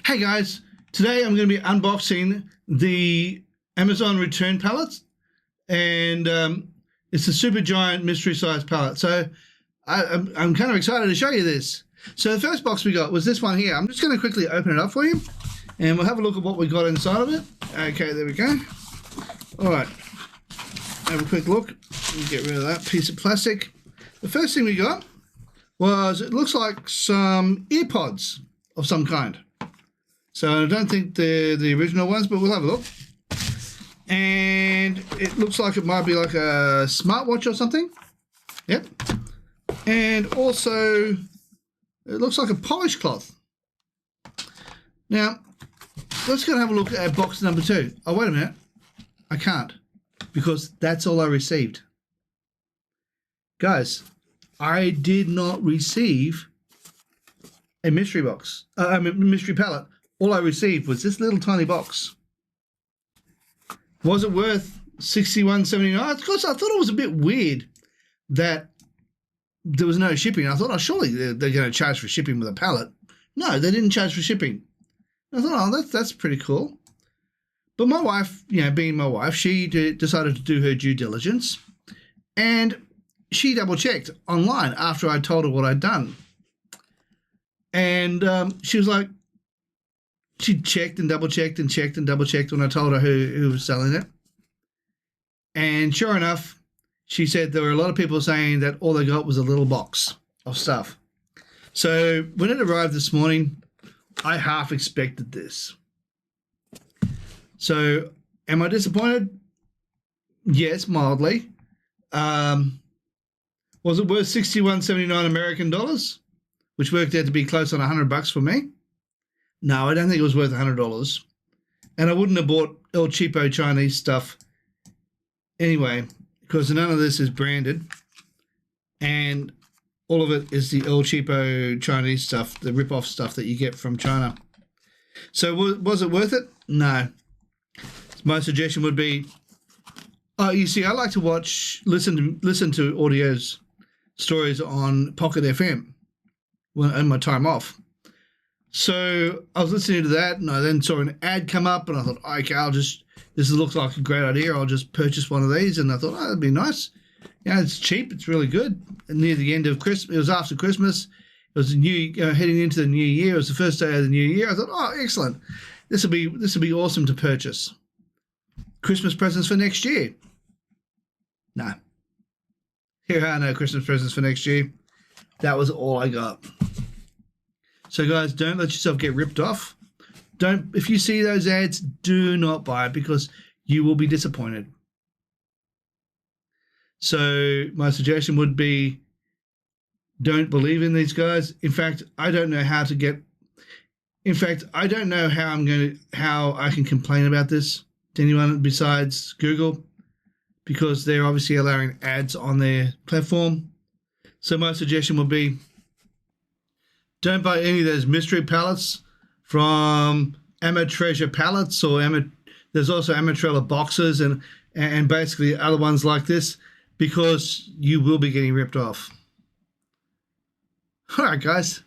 Hey guys, today I'm going to be unboxing the Amazon return pallets, and it's a super giant mystery size pallet. So I'm kind of excited to show you this. So the first box we got was this one here. I'm just going to quickly open it up for you and we'll have a look at what we got inside of it. Okay, there we go. All right, have a quick look. Get rid of that piece of plastic. The first thing we got was, it looks like some earpods of some kind. So I don't think they're the original ones, but we'll have a look. And it looks like it might be like a smartwatch or something. Yep. And also, it looks like a polish cloth. Now, let's go and have a look at box number 2. Oh, wait a minute. I can't, because that's all I received. Guys, I did not receive a mystery box, mystery pallet. All I received was this little tiny box. Was it worth $61.79? Of course, I thought it was a bit weird that there was no shipping. I thought, oh, surely they're going to charge for shipping with a pallet. No, they didn't charge for shipping. I thought, oh, that's pretty cool. But my wife, you know, being my wife, she decided to do her due diligence, and she double-checked online after I told her what I'd done. And she was like, she checked and double-checked and checked and double-checked when I told her who was selling it. And sure enough, she said there were a lot of people saying that all they got was a little box of stuff. So when it arrived this morning, I half expected this. So am I disappointed? Yes, mildly. Was it worth $61.79 American dollars, which worked out to be close on $100 for me? No, I don't think it was worth $100. And I wouldn't have bought 𝗕cie Chinese stuff anyway, because none of this is branded. And all of it is the 𝗕cie Chinese stuff, the rip-off stuff that you get from China. So was it worth it? No. My suggestion would be, oh, you see, I like to listen to audios, stories on Pocket FM in my time off. So I was listening to that, and I then saw an ad come up, and I thought, okay, this looks like a great idea. I'll just purchase one of these. And I thought, oh, that'd be nice. Yeah, it's cheap. It's really good. And near the end of Christmas, it was after Christmas. It was heading into the new year. It was the first day of the new year. I thought, oh, excellent. This will be awesome to purchase. Christmas presents for next year. No. Here are no Christmas presents for next year. That was all I got. So guys, don't let yourself get ripped off. If you see those ads, do not buy it, because you will be disappointed. So my suggestion would be, don't believe in these guys. In fact, I don't know how how I can complain about this to anyone besides Google, because they're obviously allowing ads on their platform. So my suggestion would be, don't buy any of those mystery pallets from 𝗕cie Pallets, or there's also 𝗕Trella boxes and basically other ones like this, because you will be getting ripped off. All right, guys.